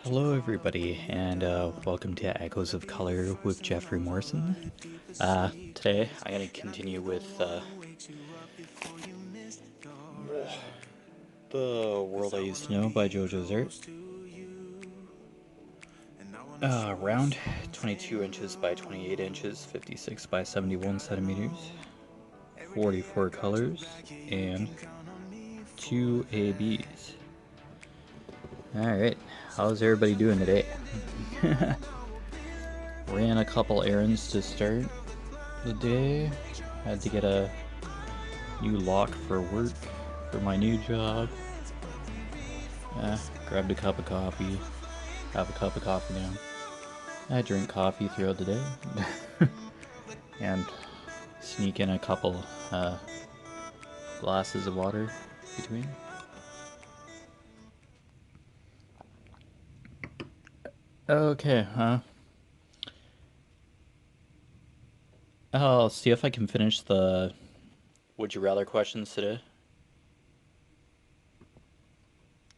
Hello, everybody, and welcome to Echoes of Color with Jeffrey Morrison. Today, I'm going to continue with The World I Used to Know by Jojoes Art. Round 22 inches by 28 inches, 56 by 71 centimeters, 44 colors, and 2 ABs. Alright, how's everybody doing today? Ran a couple errands to start the day. Had to get a new lock for work for my new job. Grabbed a cup of coffee. Have a cup of coffee now. I drink coffee throughout the day. And sneak in a couple glasses of water between. Okay, I'll see if I can finish the Would You Rather questions today.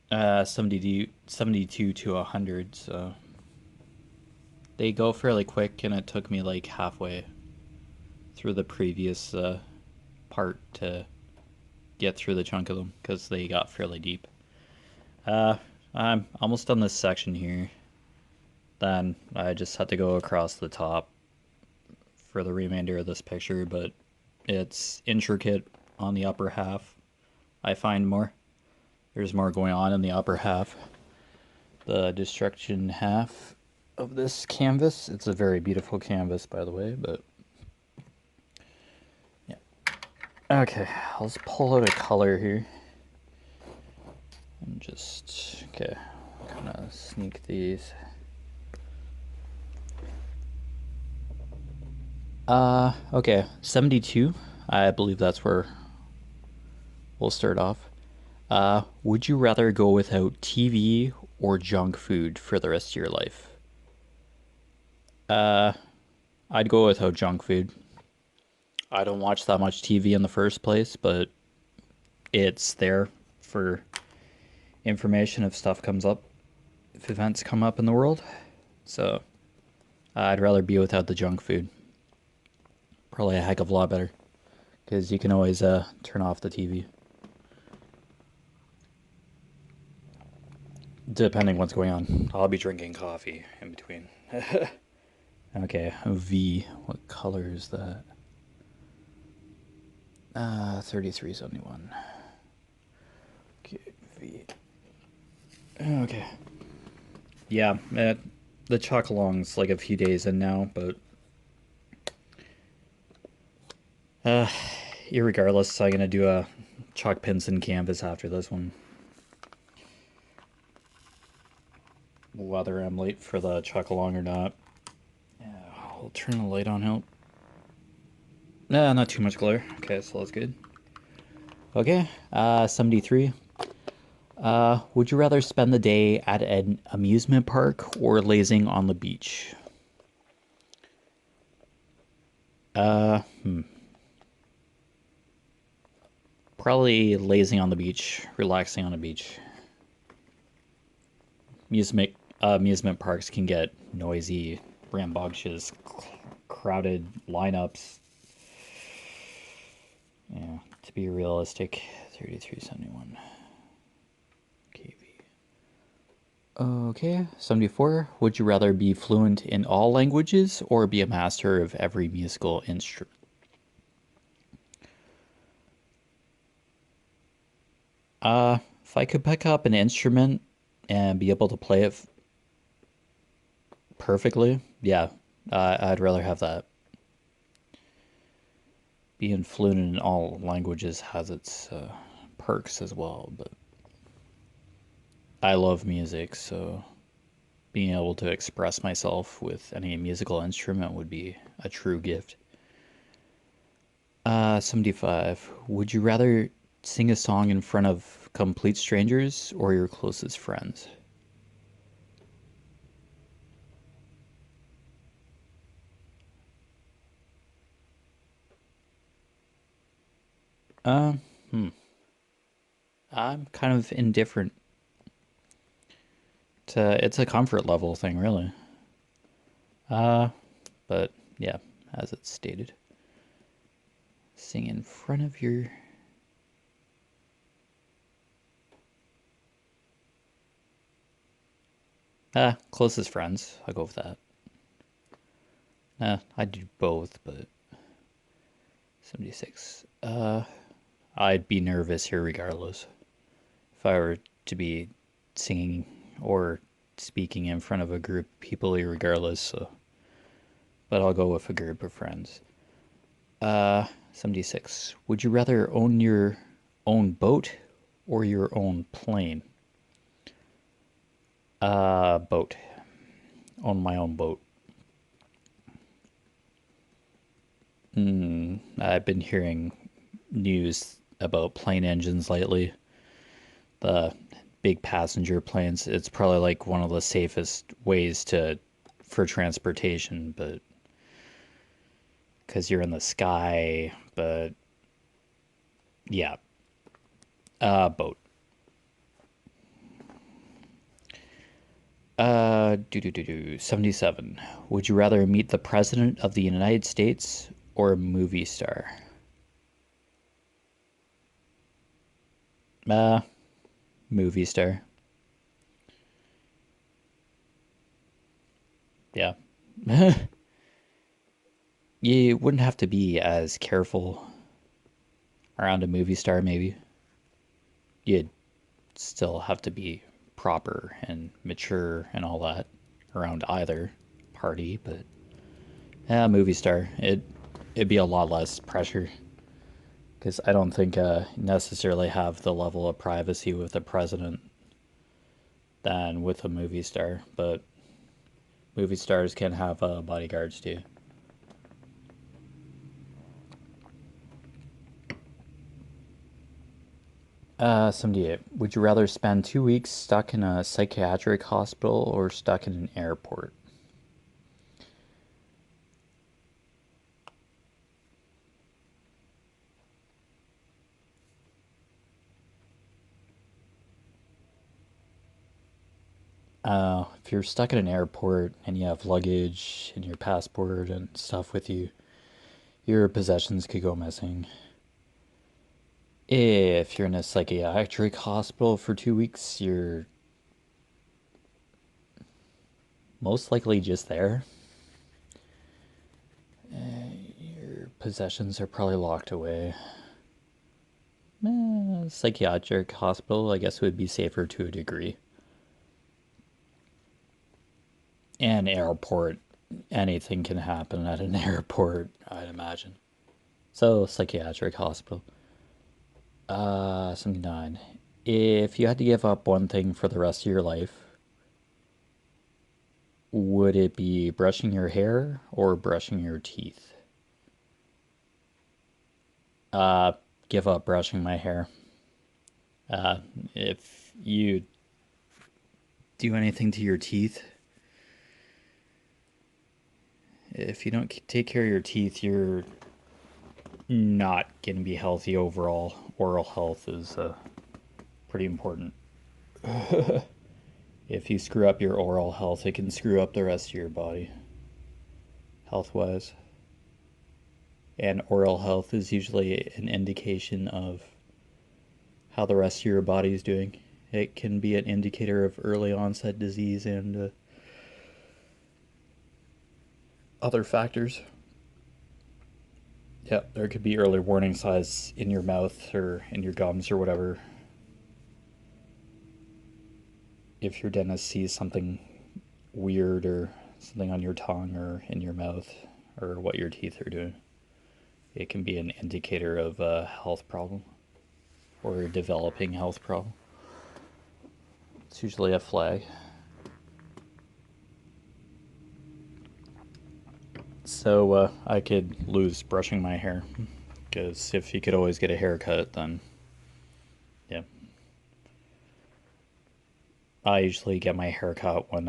72 to 100, so they go fairly quick, and it took me like halfway through the previous part to get through the chunk of them because they got fairly deep. I'm almost done this section here. Then I just had to go across the top for the remainder of this picture, but it's intricate on the upper half. I find there's more going on in the upper half. The destruction half of this canvas, it's a very beautiful canvas, by the way, but yeah. Okay, let's pull out a color here. And just, okay, kind of sneak these. Okay, 72. I believe that's where we'll start off. Would you rather go without TV or junk food for the rest of your life? I'd go without junk food. I don't watch that much TV in the first place, but it's there for information if stuff comes up, if events come up in the world. So I'd rather be without the junk food. Probably a heck of a lot better, because you can always turn off the TV. Depending what's going on. I'll be drinking coffee in between. Okay, V. What color is that? 3371. Okay, V. Okay. Yeah, the chalk along's like a few days in now, but irregardless, I'm gonna do a chalk pins and canvas after this one. Whether I'm late for the chalk along or not. Yeah, I'll turn the light on, help. Nah, not too much glare. Okay, so that's good. Okay, 73. Would you rather spend the day at an amusement park or lazing on the beach? Uh, hmm. Probably lazing on the beach, relaxing on the beach. Amusement parks can get noisy, rambunctious, crowded lineups. Yeah, to be realistic, 3371. Okay, 74. Would you rather be fluent in all languages or be a master of every musical instrument? If I could pick up an instrument and be able to play it perfectly, yeah, I'd rather have that. Being fluent in all languages has its perks as well, but I love music, so being able to express myself with any musical instrument would be a true gift. 75. Would you rather sing a song in front of complete strangers or your closest friends? Uh, hmm. I'm kind of indifferent. It's a comfort level thing, really. Uh, but yeah, as it's stated, sing in front of your. Closest friends. I'll go with that. I'd do both, but 76. I'd be nervous here regardless. If I were to be singing or speaking in front of a group of people, regardless. So, but I'll go with a group of friends. 76. Would you rather own your own boat or your own plane? Boat. Own my own boat. I've been hearing news about plane engines lately. The big passenger planes. It's probably like one of the safest ways to for transportation, but because you're in the sky. But yeah, boat. Do 77. Would you rather meet the president of the United States or a movie star? Uh, Movie star. Yeah. You wouldn't have to be as careful around a movie star, maybe. You'd still have to be proper and mature and all that around either party, but yeah, movie star. It'd be a lot less pressure because I don't think necessarily have the level of privacy with the president than with a movie star, but movie stars can have bodyguards too. 78. Would you rather spend 2 weeks stuck in a psychiatric hospital or stuck in an airport? If you're stuck in an airport and you have luggage and your passport and stuff with you, your possessions could go missing. If you're in a psychiatric hospital for 2 weeks, you're most likely just there. Your possessions are probably locked away. Psychiatric hospital, I guess, would be safer to a degree. And airport, anything can happen at an airport, I'd imagine. So, psychiatric hospital. 79. If you had to give up one thing for the rest of your life, would it be brushing your hair or brushing your teeth? Give up brushing my hair. If you do anything to your teeth, if you don't take care of your teeth, you're not going to be healthy overall. Oral health is pretty important. If you screw up your oral health, it can screw up the rest of your body, health wise. And oral health is usually an indication of how the rest of your body is doing. It can be an indicator of early onset disease and other factors. Yeah, there could be early warning signs in your mouth or in your gums or whatever. If your dentist sees something weird or something on your tongue or in your mouth or what your teeth are doing, it can be an indicator of a health problem or a developing health problem. It's usually a flag. So I could lose brushing my hair because if you could always get a haircut, then yeah. I usually get my hair cut when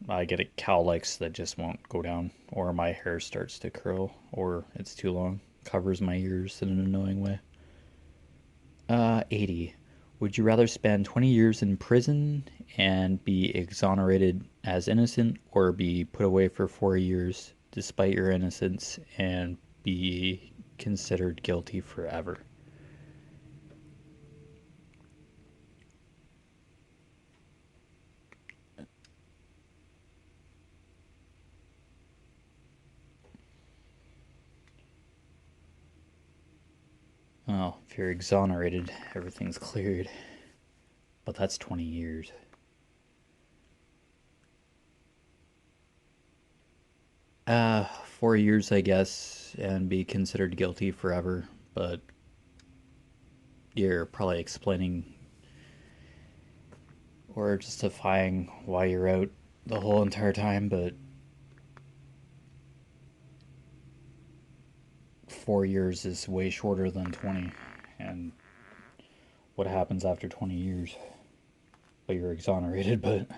I get a cowlicks that just won't go down, or my hair starts to curl, or it's too long, covers my ears in an annoying way. 80. Would you rather spend 20 years in prison and be exonerated as innocent, or be put away for 4 years despite your innocence and be considered guilty forever? Well, if you're exonerated, everything's cleared. But that's 20 years. 4 years, I guess, and be considered guilty forever. But you're probably explaining or justifying why you're out the whole entire time. But 4 years is way shorter than 20. And what happens after 20 years? But you're exonerated, but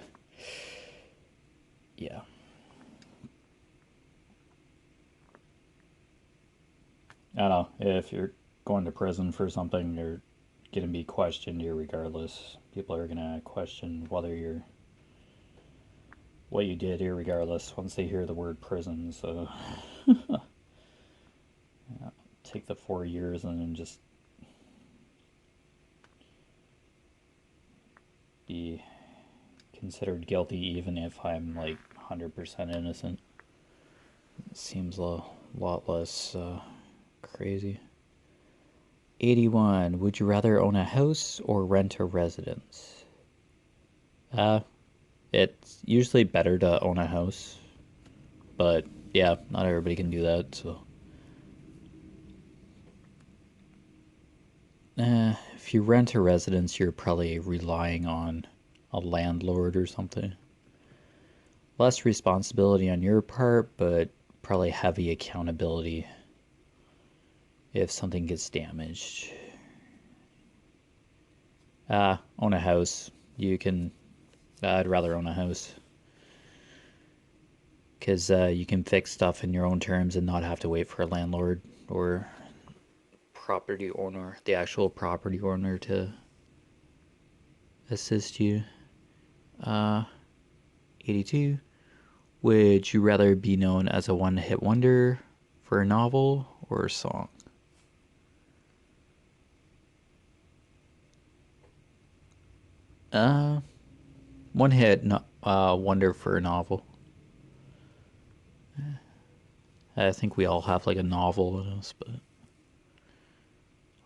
yeah. I don't know. If you're going to prison for something, you're going to be questioned irregardless. People are going to question whether you're what you did irregardless once they hear the word prison. So yeah, take the 4 years and then just be considered guilty even if I'm like 100% innocent. It seems a lot less crazy. 81. Would you rather own a house or rent a residence? It's usually better to own a house, but yeah, not everybody can do that, so. If you rent a residence, you're probably relying on a landlord or something. Less responsibility on your part, but probably heavy accountability if something gets damaged. Own a house. I'd rather own a house. Because you can fix stuff in your own terms and not have to wait for a landlord or property owner, the actual property owner, to assist you. 82. Would you rather be known as a one-hit wonder for a novel or a song? Uh, wonder for a novel. I think we all have like a novel in us, but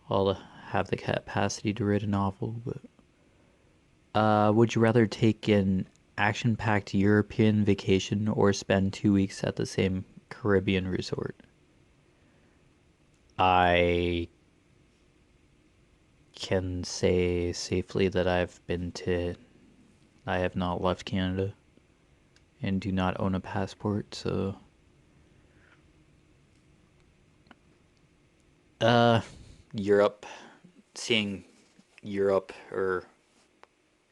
all have the capacity to write a novel. But would you rather take an action-packed European vacation or spend 2 weeks at the same Caribbean resort? I can say safely that I have not left Canada and do not own a passport, so Europe, seeing Europe or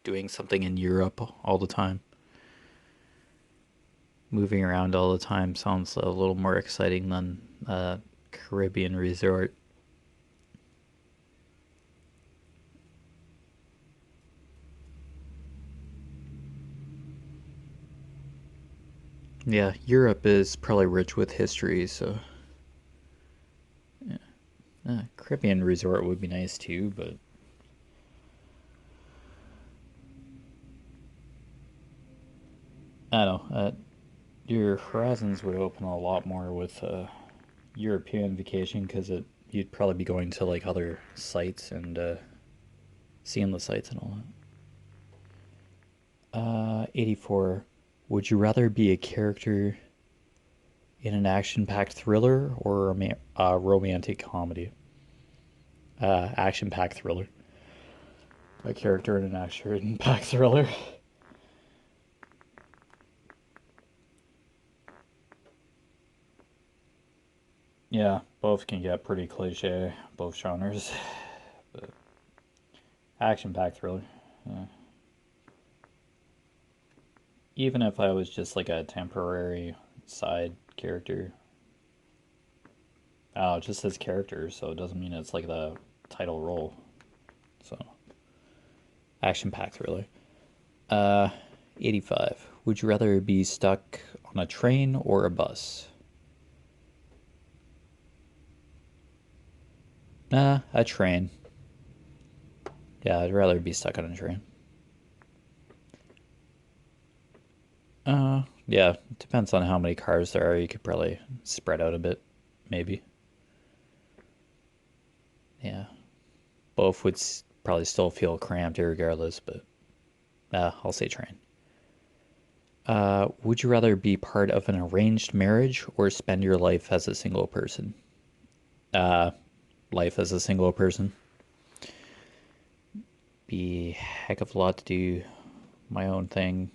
doing something in Europe all the time, moving around all the time sounds a little more exciting than a Caribbean resort. Yeah, Europe is probably rich with history, so yeah. Caribbean resort would be nice too, but I don't know. Your horizons would open a lot more with a European vacation because you'd probably be going to like other sites and seeing the sites and all that. 84. Would you rather be a character in an action-packed thriller or a romantic comedy? Action-packed thriller. A character in an action-packed thriller. Yeah, both can get pretty cliche, both genres. But action-packed thriller. Yeah. Even if I was just like a temporary side character. Oh, it just says character, so it doesn't mean it's like the title role. So Action-packed thriller. Uh, 85. Would you rather be stuck on a train or a bus? A train. Yeah, I'd rather be stuck on a train. Yeah, depends on how many cars there are. You could probably spread out a bit, maybe. Yeah, both would probably still feel cramped regardless, but I'll say train. Would you rather be part of an arranged marriage or spend your life as a single person? Uh, Life as a single person. Be a heck of a lot to do my own thing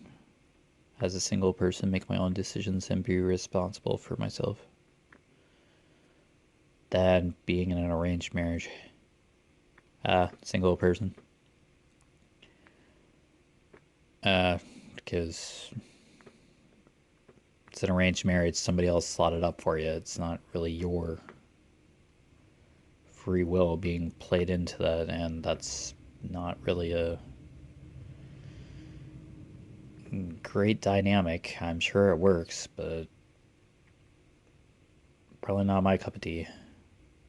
as a single person, make my own decisions, and be responsible for myself. Than being in an arranged marriage. Single person. Because it's an arranged marriage, somebody else slotted up for you. It's not really your free will being played into that, and that's not really a great dynamic. I'm sure it works, but probably not my cup of tea.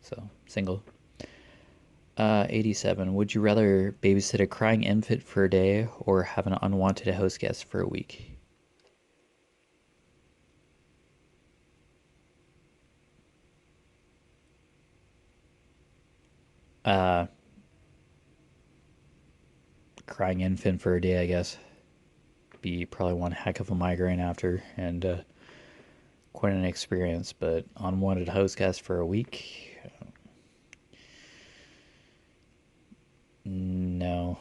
So, single. 87. Would you rather babysit a crying infant for a day or have an unwanted house guest for a week? Uh, Crying infant for a day, I guess. Be probably one heck of a migraine after, and quite an experience. But unwanted house guest for a week, no.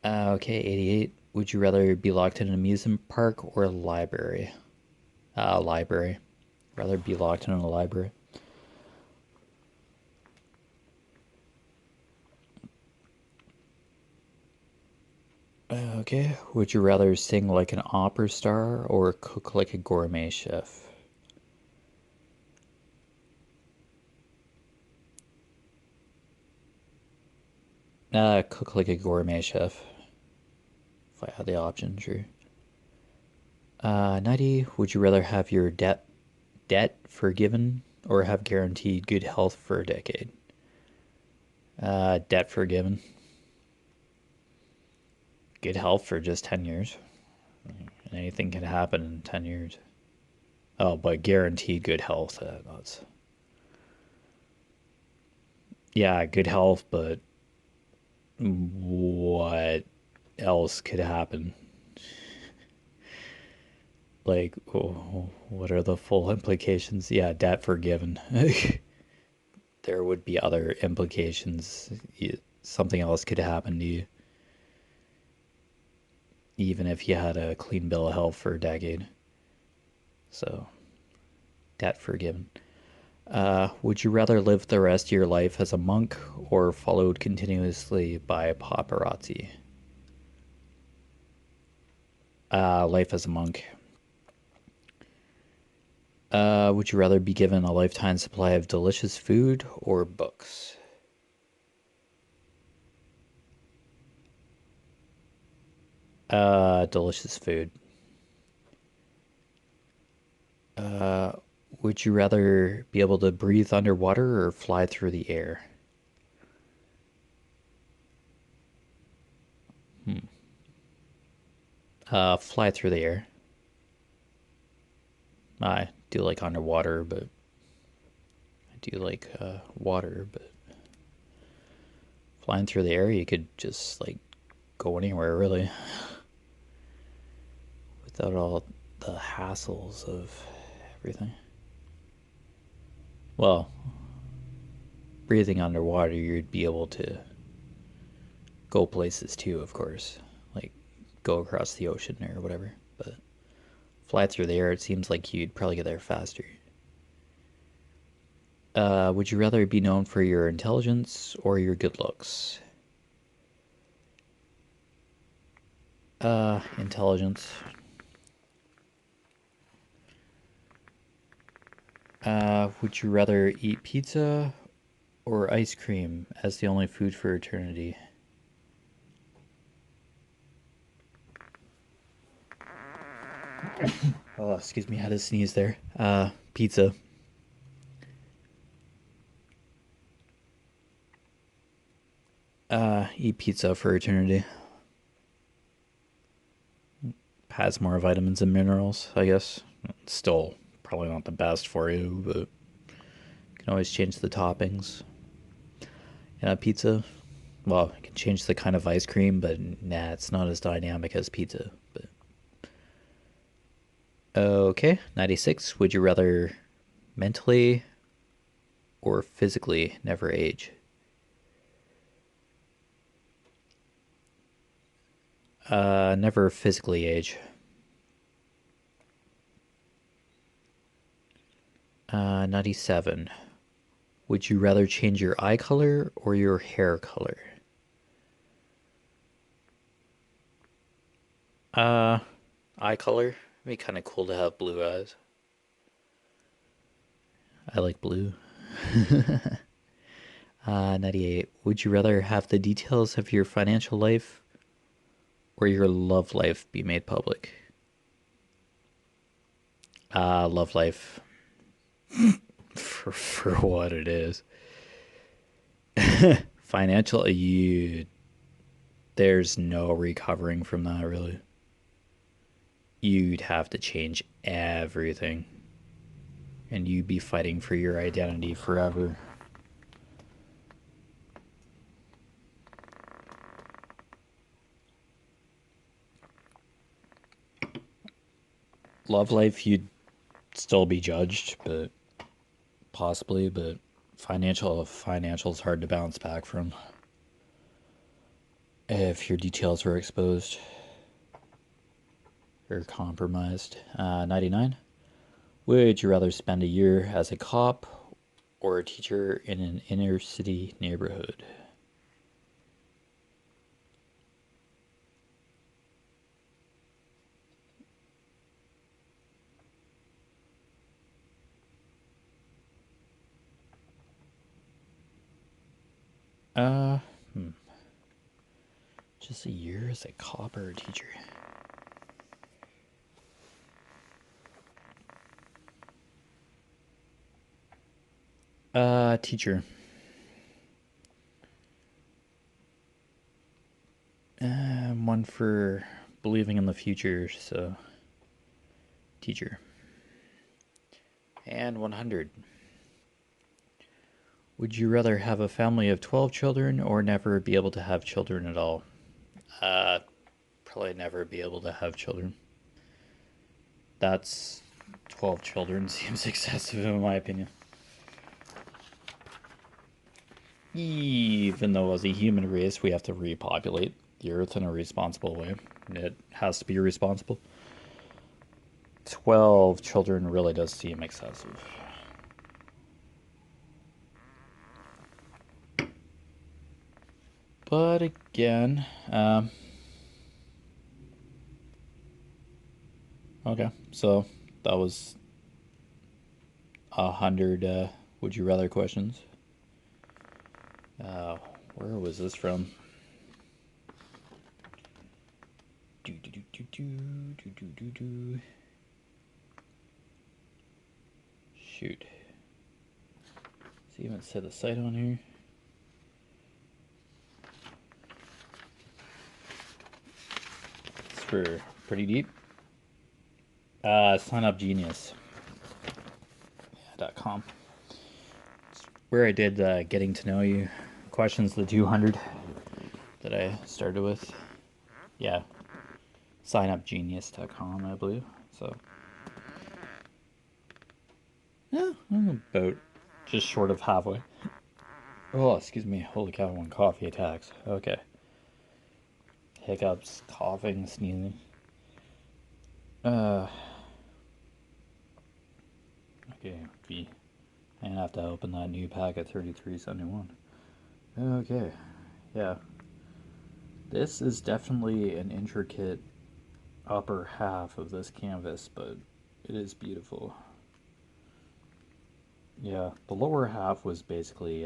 Okay, 88. Would you rather be locked in an amusement park or a library? Library. Rather be locked in a library. Okay. Would you rather sing like an opera star or cook like a gourmet chef? Cook like a gourmet chef. If I had the option, sure. 90. Would you rather have your debt forgiven or have guaranteed good health for a decade? Debt forgiven. Good health for just 10 years. Anything can happen in 10 years. Oh, but guaranteed good health. That's yeah, good health, but what else could happen? Like, oh, what are the full implications? Yeah, debt forgiven. There would be other implications. Something else could happen to you, even if you had a clean bill of health for a decade. So, debt forgiven. Would you rather live the rest of your life as a monk or followed continuously by paparazzi? Life as a monk. Would you rather be given a lifetime supply of delicious food or books? Delicious food. Would you rather be able to breathe underwater or fly through the air? Fly through the air. I do like underwater, but I do like water, but flying through the air, you could just like go anywhere really without all the hassles of everything. Well, breathing underwater, you'd be able to go places too, of course, like go across the ocean or whatever. But fly through the air, it seems like you'd probably get there faster. Would you rather be known for your intelligence or your good looks? Intelligence. Would you rather eat pizza or ice cream as the only food for eternity? Oh, excuse me, I had to sneeze there. Pizza. Eat pizza for eternity. Has more vitamins and minerals, I guess. Still probably not the best for you, but you can always change the toppings. Yeah, pizza. Well, you can change the kind of ice cream, but nah, it's not as dynamic as pizza. But okay, 96. Would you rather mentally or physically never age? Never physically age. 97. Would you rather change your eye color or your hair color? Uh, Eye color? It'd be kind of cool to have blue eyes. I like blue. 98. Would you rather have the details of your financial life or your love life be made public? Love life. For what it is. Financial, there's no recovering from that, really. You'd have to change everything. And you'd be fighting for your identity forever. Love life, you'd still be judged, but possibly, but financial's hard to bounce back from if your details are exposed or compromised. 99. Would you rather spend a year as a cop or a teacher in an inner city neighborhood? Uh, hmm. Just a year as a cop or a teacher? Teacher. One for believing in the future, so teacher. And 100. Would you rather have a family of 12 children or never be able to have children at all? Uh, Probably never be able to have children. That's 12 children seems excessive in my opinion. Even though as a human race we have to repopulate the earth in a responsible way. It has to be responsible. 12 children really does seem excessive. But again, okay, so that was 100 would you rather questions. Where was this from? Do do do do do do do do do. Shoot. Does it even say the site on here? It's for pretty deep. SignUpGenius.com. It's where I did getting to know you questions, the 200 that I started with. Yeah. SignUpGenius.com, I believe. So, yeah, I'm about just short of halfway. Oh, excuse me. Holy cow, 1 coffee attacks. Okay. Hiccups, coughing, sneezing. Okay, I have to open that new pack at 3371. Okay, yeah. This is definitely an intricate upper half of this canvas, but it is beautiful. Yeah, the lower half was basically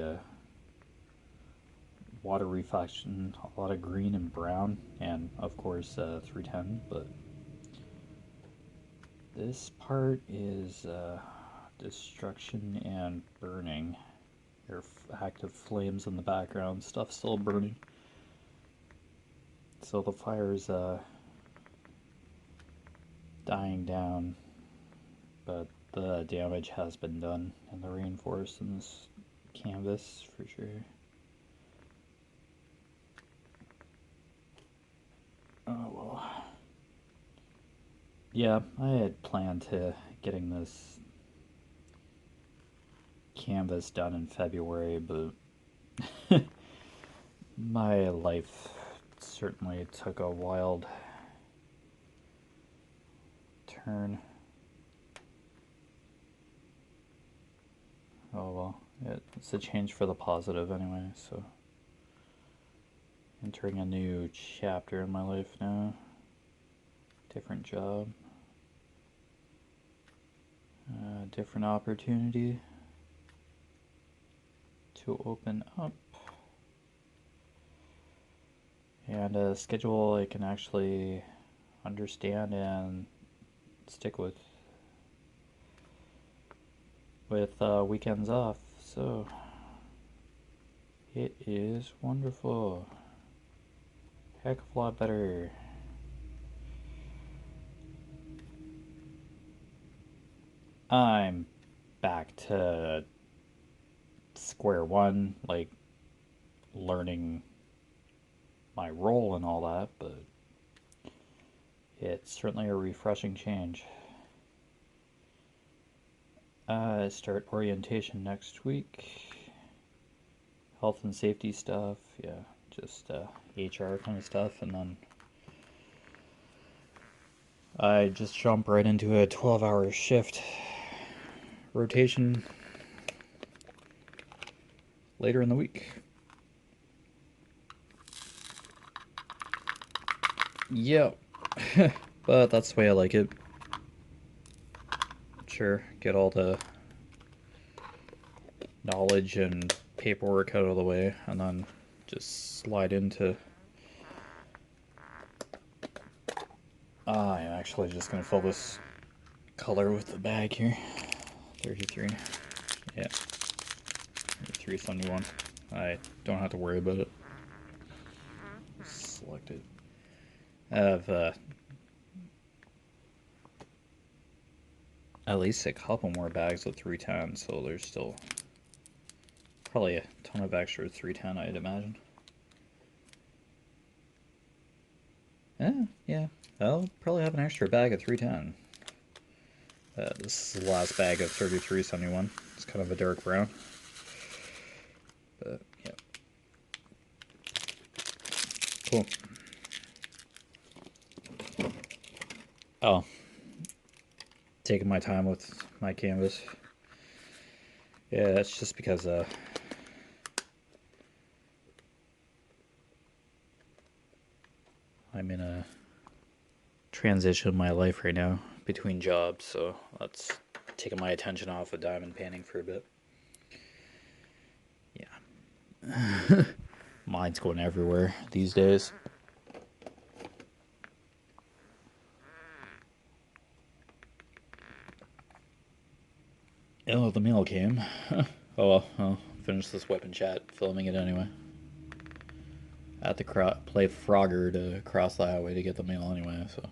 water reflection, a lot of green and brown, and of course 310, but this part is destruction and burning. There are active flames in the background, stuff still burning. So the fire's dying down, but the damage has been done in the rainforest in this canvas for sure. Oh well. Yeah, I had planned to getting this canvas done in February, but my life certainly took a wild turn. Oh well, it's a change for the positive anyway, so entering a new chapter in my life now. Different job. Different opportunity to open up. And a schedule I can actually understand and stick with weekends off, so it is wonderful. Heck of a lot better. I'm back to square one, like learning my role and all that, but it's certainly a refreshing change. I start orientation next week. Health and safety stuff, yeah, just HR kind of stuff, and then I just jump right into a 12-hour shift rotation later in the week. Yeah, but that's the way I like it. Sure, get all the knowledge and paperwork out of the way, and then just slide into... I'm actually just going to fill this color with the bag here. 33. Yeah. 371. I don't have to worry about it. Select it. I have at least a couple more bags of 310, so there's still probably a ton of extra 310, I'd imagine. Yeah. I'll probably have an extra bag of 310. This is the last bag of 3371. It's kind of a dark brown. But, yeah. Cool. Oh. Taking my time with my canvas. Yeah, that's just because, I'm in a transition in my life right now between jobs, so that's taking my attention off of diamond painting for a bit. Yeah. Mine's going everywhere these days. Oh, the mail came. Oh well, I'll finish this weapon chat, filming it anyway. I have to play Frogger to cross the highway to get the mail anyway, so.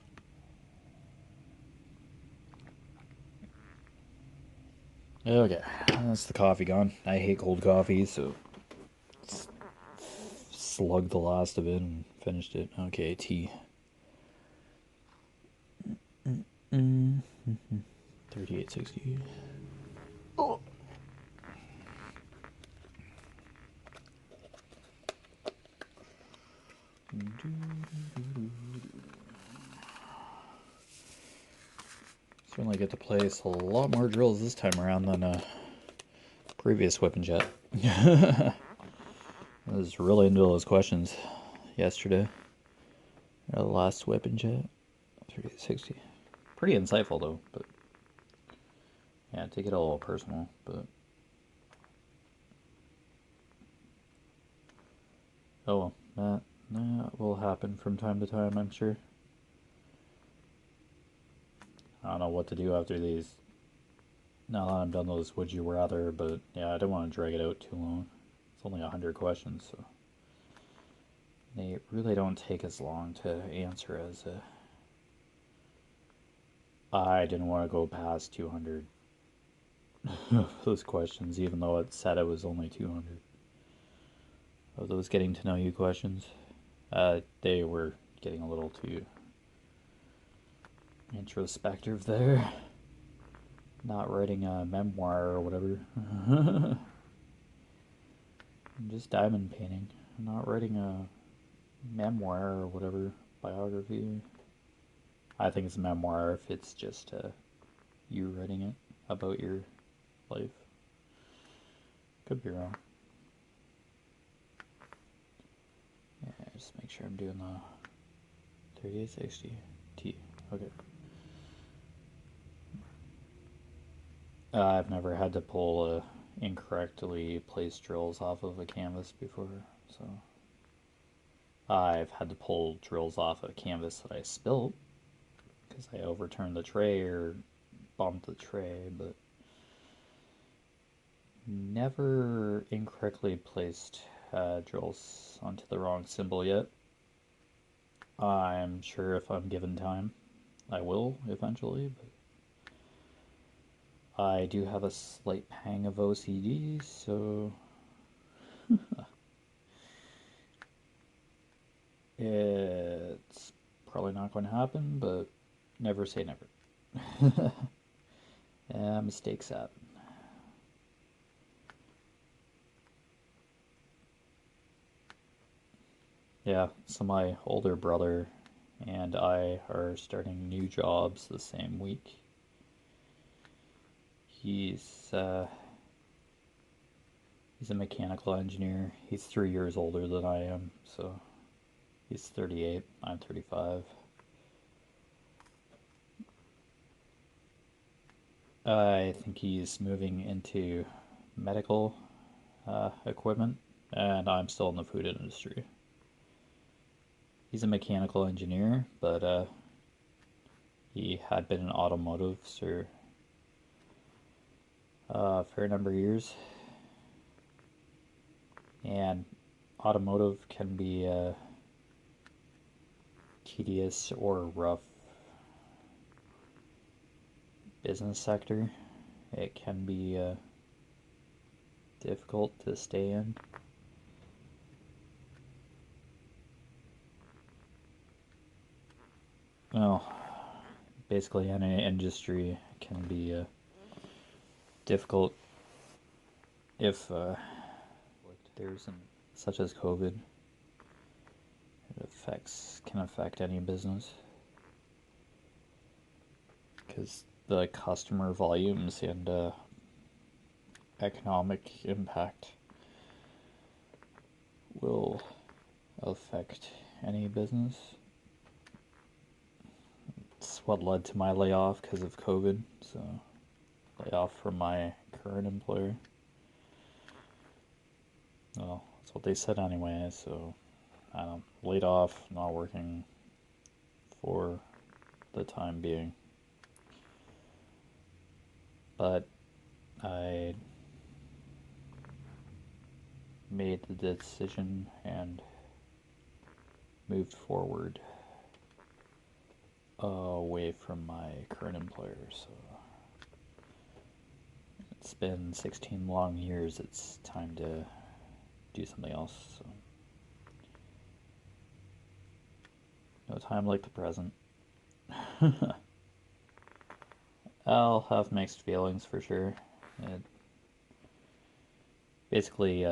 Okay, that's the coffee gone. I hate cold coffee, so slugged the last of it and finished it. Okay, tea. 3860. Oh. Certainly get to place a lot more drills this time around than previous weapon chat. I was really into those questions yesterday. The last weapon chat. 3860. Pretty insightful though, but yeah, take it a little personal, but Oh, that will happen from time to time, I'm sure. I don't know what to do after these. Now that I'm done those would you rather, but yeah, I don't want to drag it out too long. It's only 100 questions, so they really don't take as long to answer as I didn't want to go past 200 those questions, even though it said it was only 200 of those getting to know you questions. They were getting a little too introspective there. Not writing a memoir or whatever. Just diamond painting. Not writing a memoir or whatever. Biography. I think it's a memoir if it's just you writing it about your life. Could be wrong. Yeah, just make sure I'm doing the 3860 T. Okay. I've never had to pull incorrectly placed drills off of a canvas before, so I've had to pull drills off a canvas that I spilt because I overturned the tray or bumped the tray, but never incorrectly placed drills onto the wrong symbol yet. I'm sure if I'm given time, I will eventually, but I do have a slight pang of OCD, so it's probably not going to happen, but never say never. Yeah, mistakes happen. Yeah, so my older brother and I are starting new jobs the same week. He's uh, he's a mechanical engineer. He's 3 years older than I am, so he's 38. I'm 35. I think he's moving into medical equipment, and I'm still in the food industry. He's a mechanical engineer, but he had been in automotive for a fair number of years, and automotive can be a tedious or rough business sector. It can be difficult to stay in. Well, basically any industry can be difficult if there's such as COVID. It can affect any business because the customer volumes and economic impact will affect any business. It's what led to my layoff because of COVID, so layoff from my current employer. Well, that's what they said anyway, so I'm laid off, not working for the time being. But I made the decision and moved forward away from my current employer. So it's been 16 long years. It's time to do something else. So no time like the present. I'll have mixed feelings for sure. It basically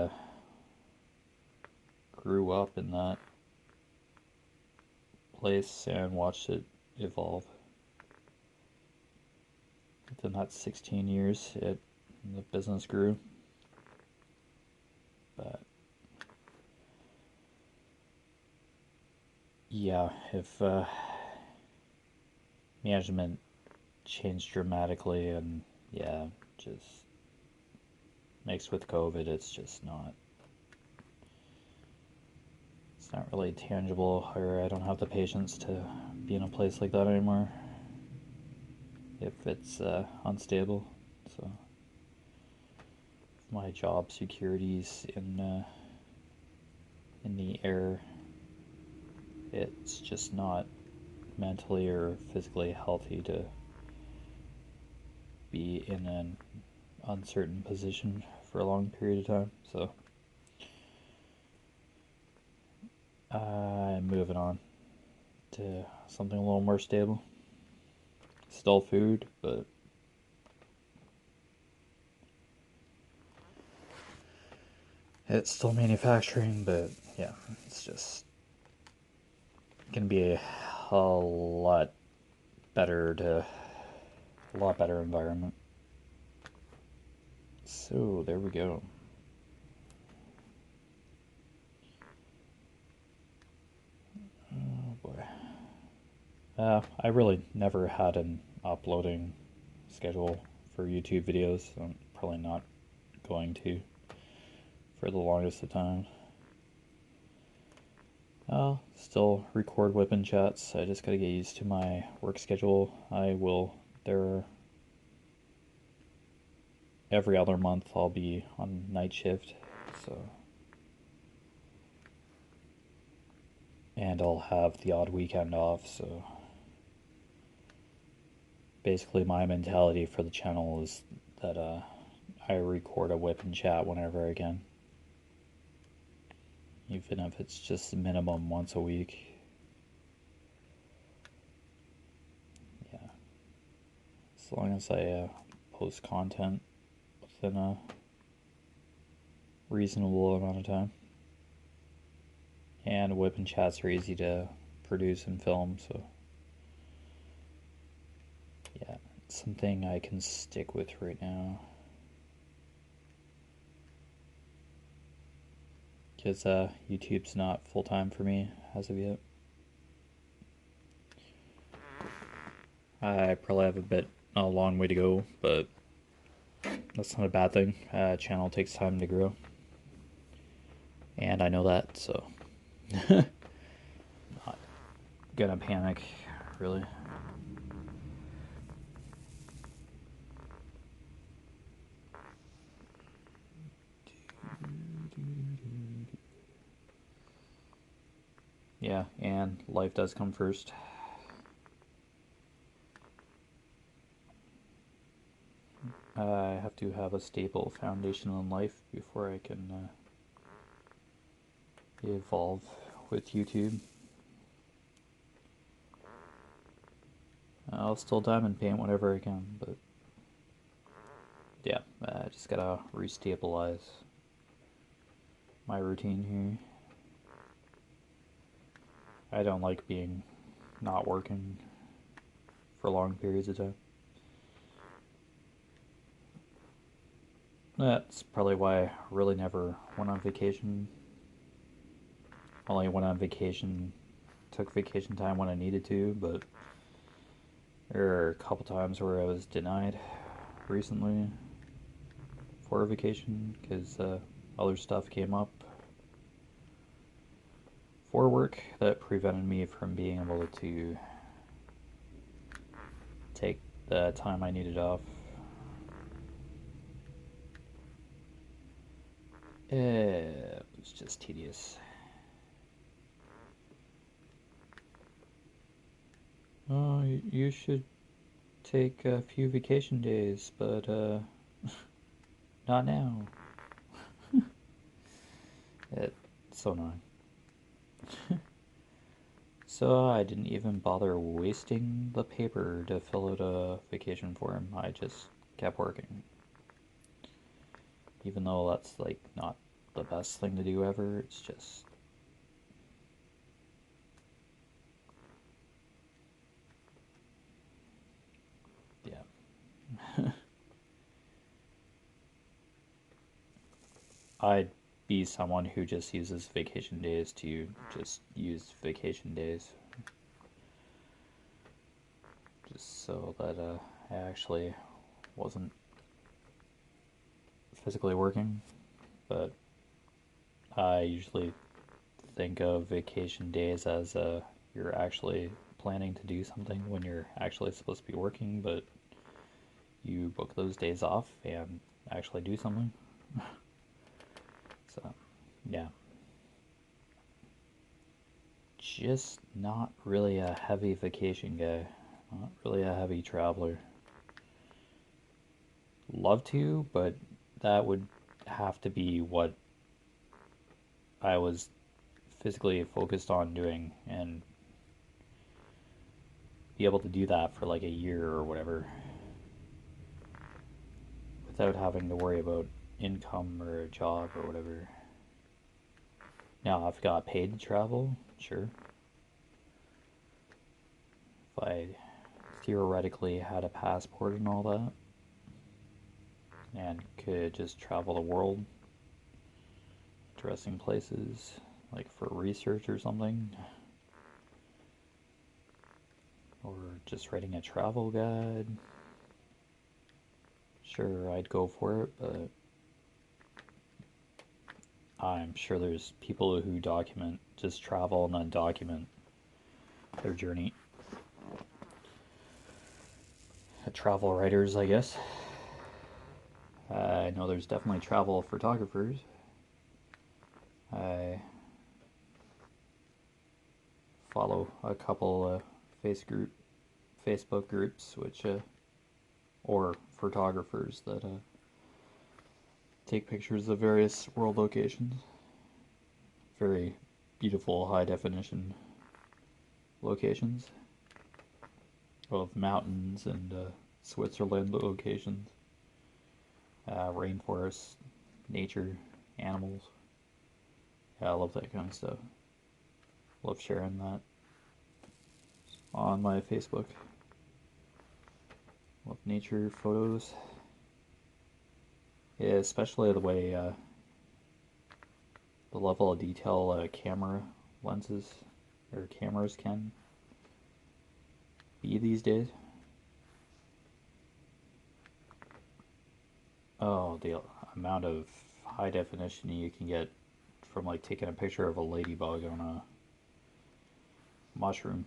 grew up in that place and watched it evolve. Within that 16 years, the business grew. But yeah, if management changed dramatically, and yeah, just mixed with COVID, it's just not It's not really tangible, or I don't have the patience to be in a place like that anymore if it's unstable. So my job security's in the air. It's just not mentally or physically healthy to be in an uncertain position for a long period of time. So I'm moving on to something a little more stable. Still food, but it's still manufacturing, but yeah, it's just gonna be a lot better environment. So there we go. Oh boy. I really never had an uploading schedule for YouTube videos. So I'm probably not going to for the longest of time. I'll still record WIP and chats. I just gotta get used to my work schedule. Every other month I'll be on night shift, so. And I'll have the odd weekend off, so. Basically my mentality for the channel is that I record a WIP and chat whenever I can. Even if it's just minimum once a week. Yeah. As long as I post content within a reasonable amount of time. And WIP and chats are easy to produce and film, so yeah, it's something I can stick with right now. Because YouTube's not full-time for me as of yet. I probably have a long way to go, but that's not a bad thing. Channel takes time to grow. And I know that, so not gonna panic, really. Yeah, and life does come first. I have to have a stable foundation in life before I can evolve with YouTube. I'll still diamond paint whenever I can, but yeah, I just gotta restabilize my routine here. I don't like being not working for long periods of time. That's probably why I really never went on vacation. Only went on vacation, took vacation time when I needed to, but there are a couple times where I was denied recently for a vacation because other stuff came up for work that prevented me from being able to take the time I needed off. It was just tedious. Oh, you should take a few vacation days, but not now. It's so annoying. So I didn't even bother wasting the paper to fill out a vacation form. I just kept working. Even though that's like not the best thing to do ever, it's just yeah. I'd be someone who just uses vacation days to just use vacation days. Just so that I actually wasn't physically working. But I usually think of vacation days as you're actually planning to do something when you're actually supposed to be working, but you book those days off and actually do something. So, yeah. Just not really a heavy vacation guy. Not really a heavy traveler. Love to, but that would have to be what I was physically focused on doing and be able to do that for like a year or whatever without having to worry about income or a job or whatever. Now, if I got paid to travel, sure. If I theoretically had a passport and all that and could just travel the world, interesting places, like for research or something, or just writing a travel guide, sure, I'd go for it, but I'm sure there's people who just travel and then document their journey. Travel writers, I guess. I know there's definitely travel photographers. I follow a couple Facebook groups, or photographers that take pictures of various world locations. Very beautiful high definition locations of mountains and Switzerland locations, rainforests, nature, animals. Yeah, I love that kind of stuff. Love sharing that on my Facebook. Love nature photos. Yeah, especially the way the level of detail camera lenses or cameras can be these days. Oh, the amount of high definition you can get from like taking a picture of a ladybug on a mushroom.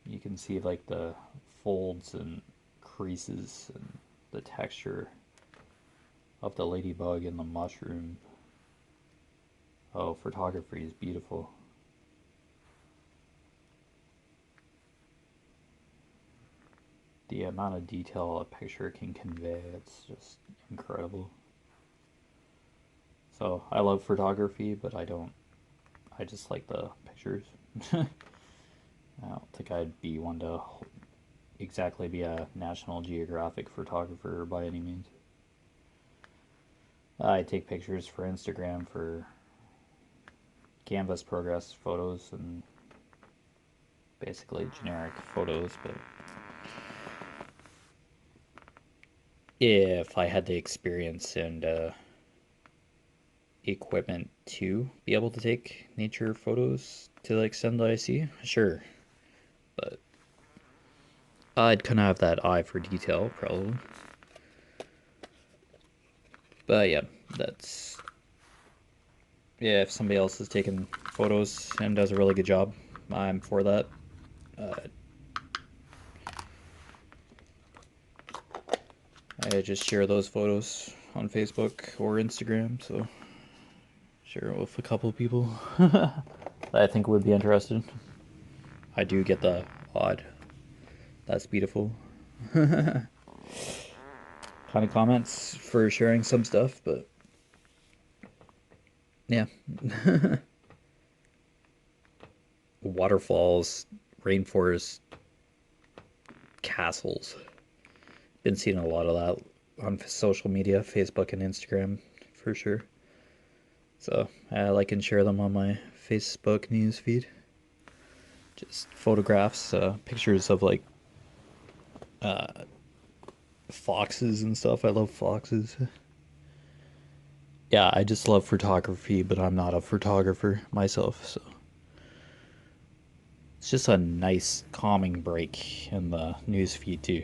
You can see like the folds and creases and the texture of the ladybug and the mushroom. Oh, photography is beautiful. The amount of detail a picture can convey, it's just incredible. So I love photography, but I just like the pictures. I don't think I'd be one to exactly be a National Geographic photographer by any means. I take pictures for Instagram, for canvas progress photos, and basically generic photos, but if I had the experience and equipment to be able to take nature photos to the extent that I see, sure. But I'd kind of have that eye for detail, probably. But yeah, yeah, if somebody else is taking photos and does a really good job, I'm for that. I just share those photos on Facebook or Instagram, so share it with a couple of people that I think would be interested. I do get the odd, that's beautiful kind of comments for sharing some stuff, but yeah. Waterfalls, rainforests, castles. Been seeing a lot of that on social media, Facebook and Instagram for sure. So I like and share them on my Facebook news feed. Just photographs, pictures of like foxes and stuff. I love foxes. Yeah, I just love photography, but I'm not a photographer myself, so it's just a nice calming break in the news feed too.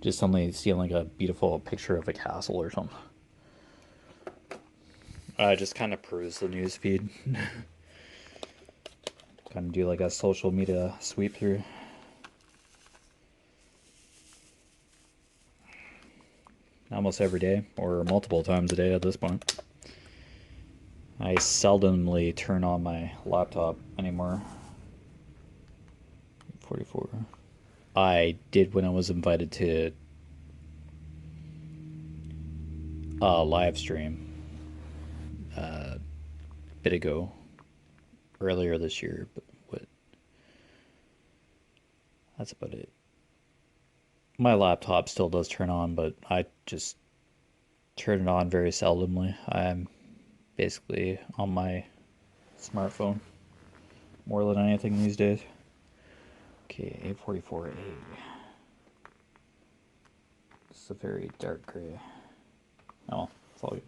Just suddenly seeing like a beautiful picture of a castle or something. I just kind of peruse the news feed. Kind of do like a social media sweep through. Almost every day, or multiple times a day at this point. I seldomly turn on my laptop anymore. 44. I did when I was invited to a live stream a bit ago, earlier this year, but that's about it. My laptop still does turn on, but I just turn it on very seldomly. I'm basically on my smartphone more than anything these days. Okay, A44A. It's a very dark gray. Oh, it's all good.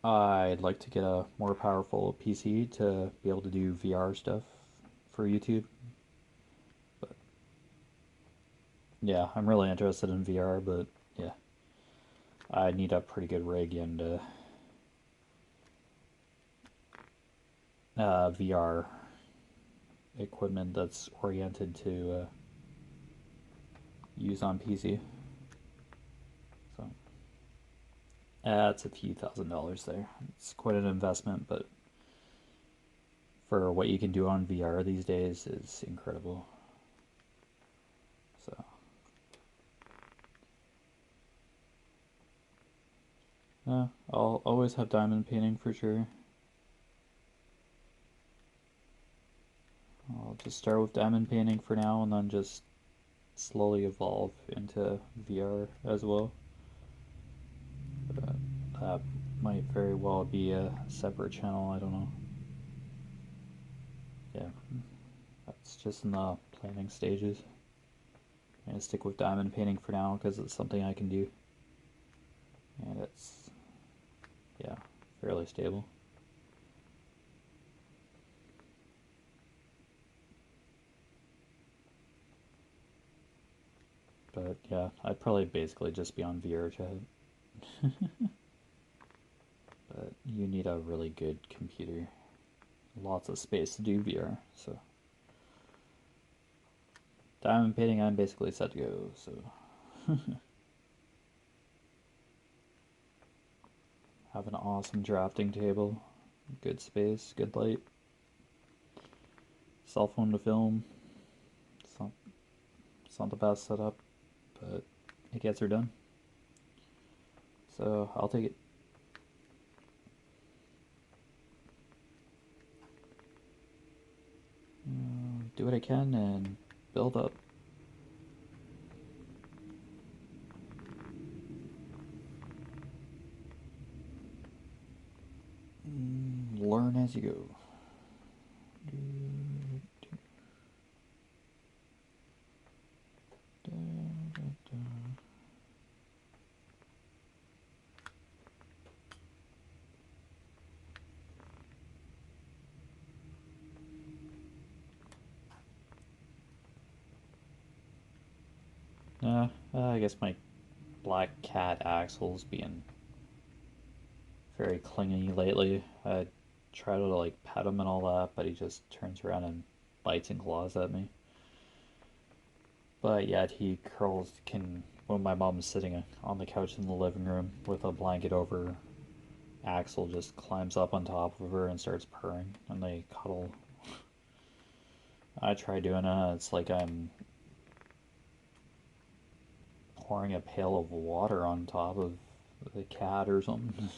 I'd like to get a more powerful PC to be able to do VR stuff for YouTube. But yeah, I'm really interested in VR, but yeah, I need a pretty good rig and VR equipment that's oriented to use on PC. So that's a few $1,000s there. It's quite an investment, but for what you can do on VR these days is incredible. So I'll always have diamond painting for sure. I'll just start with diamond painting for now and then just slowly evolve into VR as well. But that might very well be a separate channel, I don't know. Yeah, that's just in the planning stages. I'm gonna stick with diamond painting for now because it's something I can do. And it's, yeah, fairly stable. But yeah, I'd probably basically just be on VR chat. But you need a really good computer. Lots of space to do VR, so. Diamond painting, I'm basically set to go, so. Have an awesome drafting table, good space, good light, cell phone to film. It's not the best setup, but it gets her done. So I'll take it. Do what I can and build up. Learn as you go. I guess my black cat Axel's being very clingy lately. I try to like pet him and all that, but he just turns around and bites and claws at me. But yet he can, when my mom's sitting on the couch in the living room with a blanket over, Axel just climbs up on top of her and starts purring, and they cuddle. I try doing it, it's like I'm pouring a pail of water on top of the cat or something.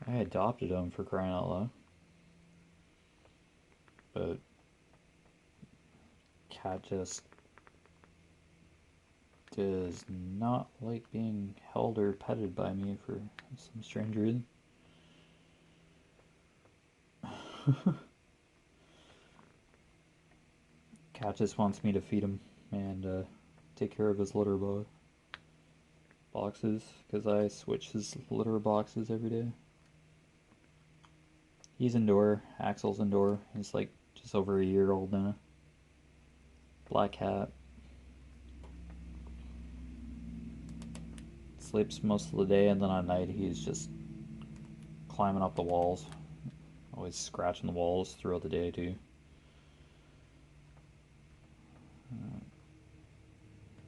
I adopted him, for crying out loud. But cat just does not like being held or petted by me for some strange reason. Cat just wants me to feed him and take care of his litter boxes, because I switch his litter boxes every day. He's indoor. Axel's indoor. He's like just over a year old now. Black cat. Sleeps most of the day, and then at night he's just climbing up the walls Always scratching the walls throughout the day too.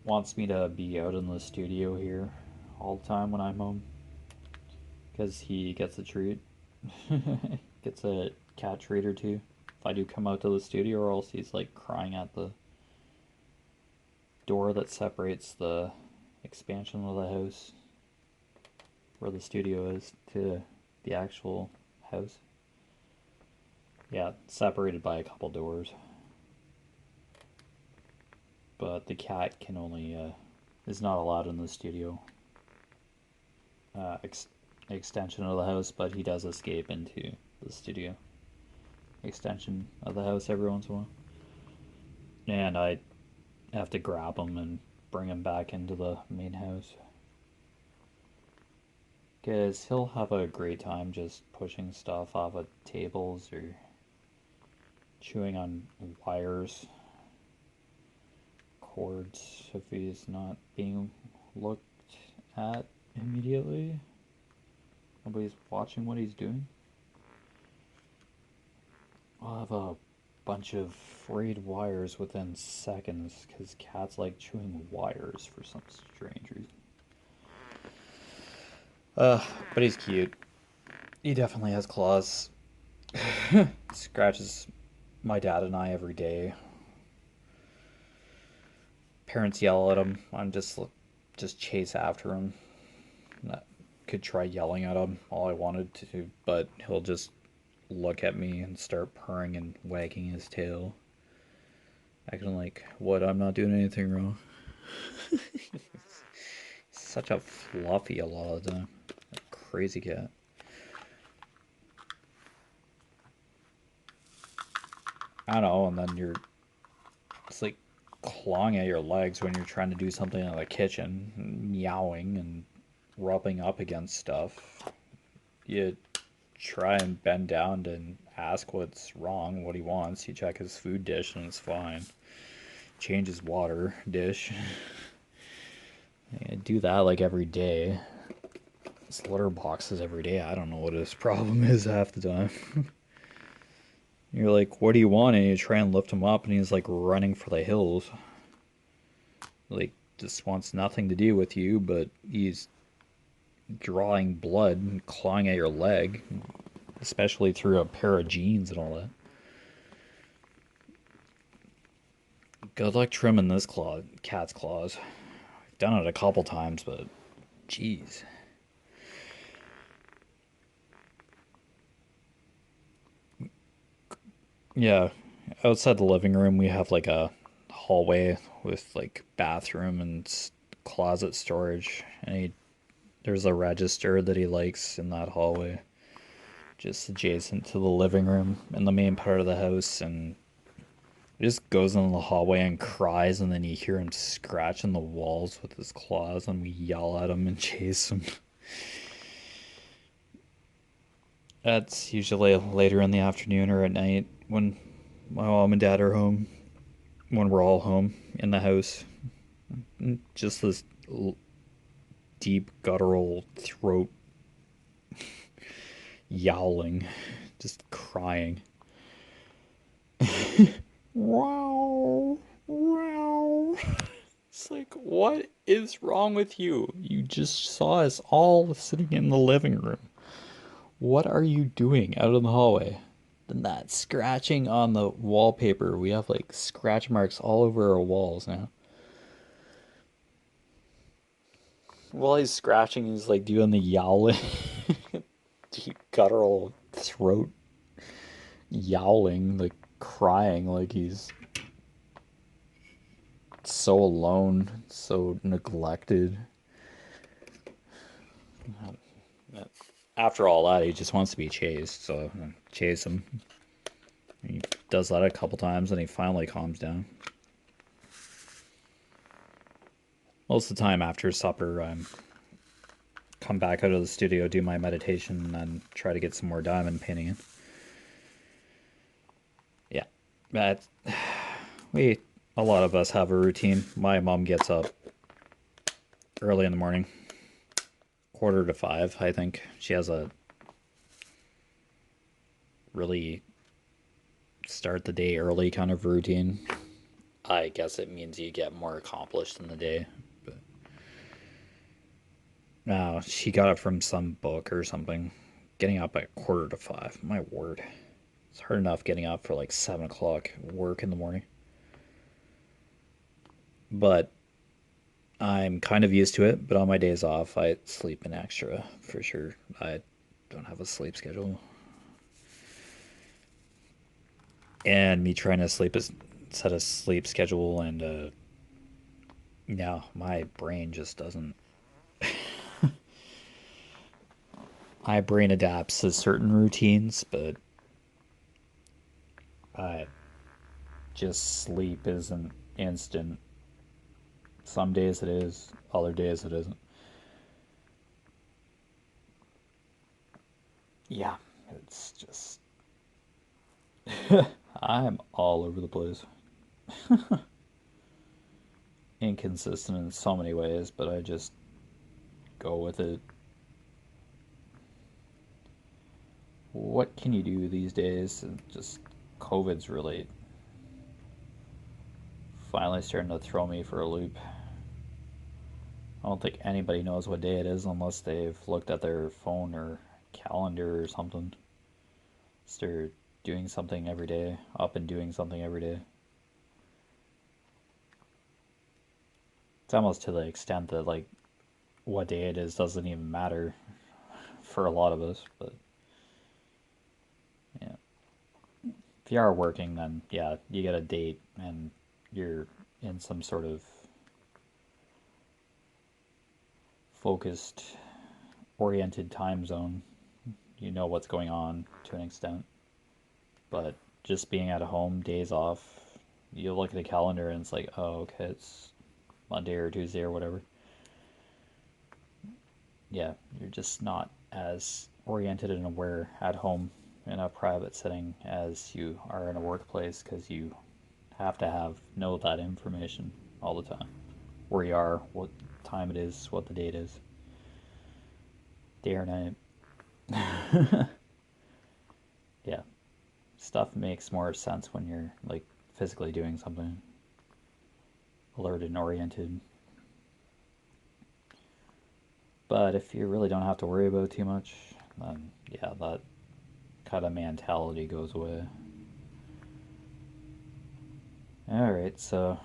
Wants me to be out in the studio here all the time when I'm home because he gets a treat. Gets a cat treat or two if I do come out to the studio, or else he's like crying at the door that separates the expansion of the house where the studio is to the actual house. Yeah, separated by a couple doors. But the cat can only is not allowed in the studio extension of the house, but he does escape into the studio extension of the house every once in a while. And I have to grab him and bring him back into the main house. Because he'll have a great time just pushing stuff off of tables or chewing on wires, cords, if he's not being looked at immediately. Nobody's watching what he's doing. I'll have a bunch of frayed wires within seconds because cats like chewing wires for some strange reason. But he's cute. He definitely has claws. Scratches my dad and I every day. Parents yell at him. I'm just chase after him. I could try yelling at him all I wanted to, but he'll just look at me and start purring and wagging his tail, acting like, what, I'm not doing anything wrong. Such a fluffy a lot of the time. A crazy cat. I don't know, and then it's like clawing at your legs when you're trying to do something in the kitchen, meowing and rubbing up against stuff. You try and bend down and ask what's wrong, what he wants. You check his food dish and it's fine. Change his water dish. I do that like every day. His litter boxes every day. I don't know what his problem is half the time. You're like, what do you want? And you try and lift him up and he's like running for the hills. Like, just wants nothing to do with you, but he's drawing blood and clawing at your leg, especially through a pair of jeans and all that. Good luck trimming this cat's claws. I've done it a couple times, but jeez. Yeah, outside the living room we have like a hallway with like bathroom and closet storage, and there's a register that he likes in that hallway, just adjacent to the living room in the main part of the house, and he just goes in the hallway and cries, and then you hear him scratching the walls with his claws, and we yell at him and chase him. That's usually later in the afternoon or at night when my mom and dad are home, when we're all home in the house. Just this deep guttural throat yowling, just crying. Wow, wow. It's like, what is wrong with you? You just saw us all sitting in the living room. What are you doing out in the hallway? Then that scratching on the wallpaper. We have like scratch marks all over our walls now. While he's scratching, he's like doing the yowling, deep guttural throat yowling, like crying, like he's so alone, so neglected. After all that, he just wants to be chased, so I chase him. He does that a couple times, and he finally calms down. Most of the time after supper, I come back out of the studio, do my meditation, and then try to get some more diamond painting in. Yeah, a lot of us have a routine. My mom gets up early in the morning, 4:45, I think. She has a really start the day early kind of routine. I guess it means you get more accomplished in the day. But no, she got it from some book or something. Getting up at 4:45. My word. It's hard enough getting up for like 7 o'clock work in the morning. But I'm kind of used to it. But on my days off, I sleep in extra for sure. I don't have a sleep schedule. And me trying to set a sleep schedule and no, my brain just doesn't. My brain adapts to certain routines, but I just sleep isn't instant. Some days it is, other days it isn't. Yeah, it's just I'm all over the place. Inconsistent in so many ways, but I just go with it. What can you do these days? Just COVID's really finally starting to throw me for a loop. I don't think anybody knows what day it is unless they've looked at their phone or calendar or something. So they're doing something every day, up and doing something every day. It's almost to the extent that like what day it is doesn't even matter for a lot of us, but yeah. If you are working, then yeah, you get a date and you're in some sort of focused, oriented time zone. You know what's going on to an extent. But just being at home, days off, you look at the calendar and it's like, oh, okay, it's Monday or Tuesday or whatever. Yeah, you're just not as oriented and aware at home in a private setting as you are in a workplace because you have to know that information all the time. Where you are, what time it is, what the date is, day or night. Yeah, stuff makes more sense when you're like physically doing something, alert and oriented. But if you really don't have to worry about too much, then yeah, that kind of mentality goes away. Alright, so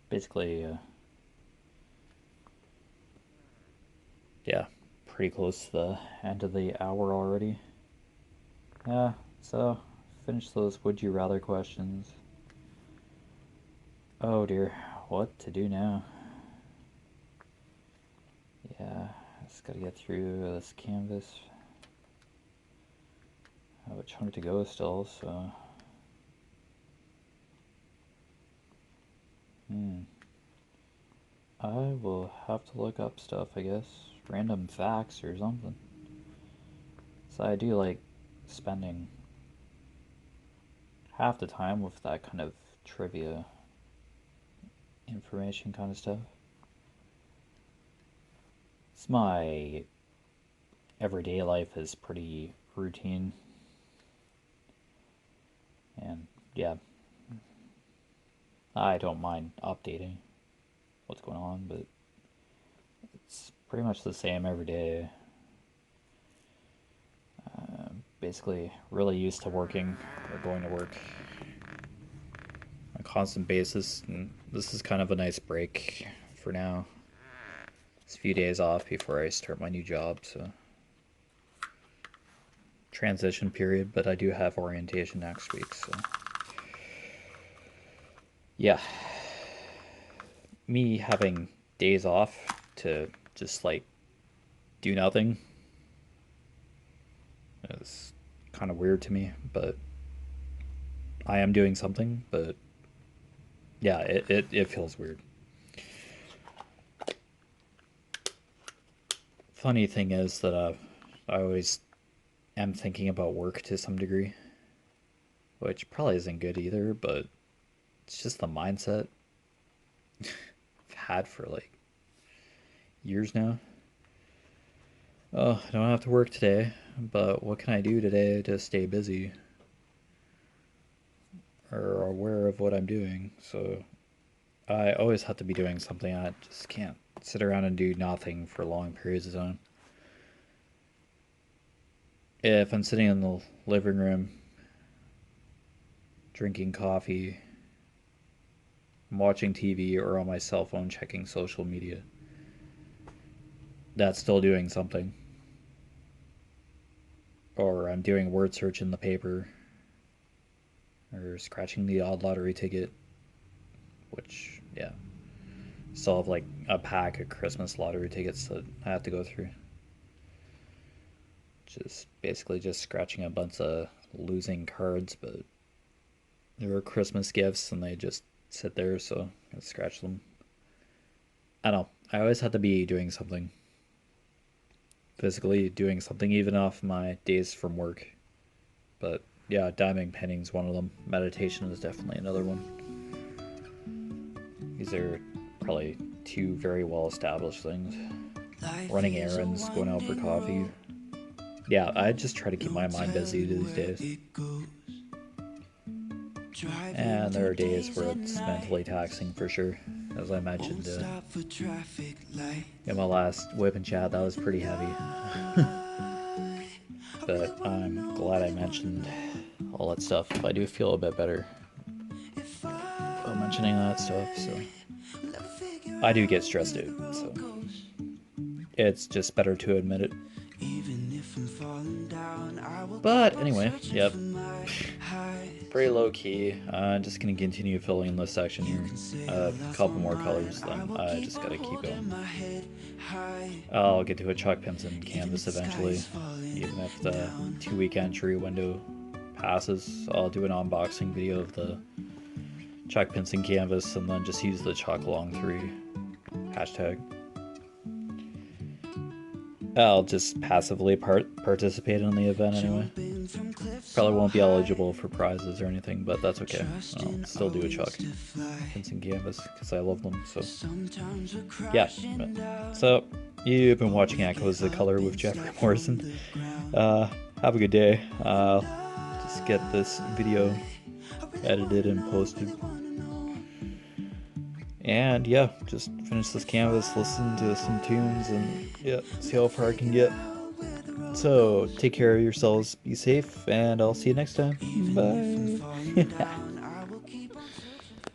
basically, yeah, pretty close to the end of the hour already. Yeah, so finish those would you rather questions. Oh dear, what to do now? Yeah, just gotta get through this canvas. I have a chunk to go still, so. I will have to look up stuff, I guess. Random facts or something. So I do like spending half the time with that kind of trivia information kind of stuff. It's my everyday life is pretty routine. And yeah, I don't mind updating what's going on, but it's pretty much the same every day. Basically, really used to working or going to work on a constant basis, and this is kind of a nice break for now. It's a few days off before I start my new job, so transition period, but I do have orientation next week, so yeah, me having days off to just like do nothing is kind of weird to me, but I am doing something, but yeah, it feels weird. Funny thing is that I always am thinking about work to some degree, which probably isn't good either, but it's just the mindset I've had for like years now. Oh, I don't have to work today, but what can I do today to stay busy or aware of what I'm doing? So I always have to be doing something. I just can't sit around and do nothing for long periods of time. If I'm sitting in the living room drinking coffee, watching TV, or on my cell phone checking social media, that's still doing something. Or I'm doing word search in the paper, or scratching the odd lottery ticket, which, yeah, still have like a pack of Christmas lottery tickets that I have to go through. Just basically just scratching a bunch of losing cards, but they were Christmas gifts and they just sit there, so I scratch them. I don't know. I always have to be doing something. Physically doing something, even off my days from work. But yeah, diving, painting's one of them. Meditation is definitely another one. These are probably two very well established things. Running errands, going out for coffee. Yeah, I just try to keep my mind busy these days. And there are days where it's mentally taxing for sure. As I mentioned in my last WIP and chat, that was pretty heavy. But I'm glad I mentioned all that stuff. I do feel a bit better about mentioning that stuff, so I do get stressed out, so it's just better to admit it. But anyway, yep. Pretty low key. Just gonna continue filling this section here. A couple more colors, then I just gotta keep going. I'll get to a chalk pens and canvas eventually, even if the 2-week entry window passes. I'll do an unboxing video of the chalk pens and canvas, and then just use the chalk long 3 hashtag. I'll just passively participate in the event anyway. Probably won't be eligible for prizes or anything, but that's okay. I'll still do a chalk pens and canvas because I love them. So yeah. So you've been watching Echoes of Color with Jeffery Morrison. Have a good day. Just get this video edited and posted. And yeah, just finish this canvas, listen to some tunes, and yeah, see how far I can get. So take care of yourselves, be safe, and I'll see you next time. Bye.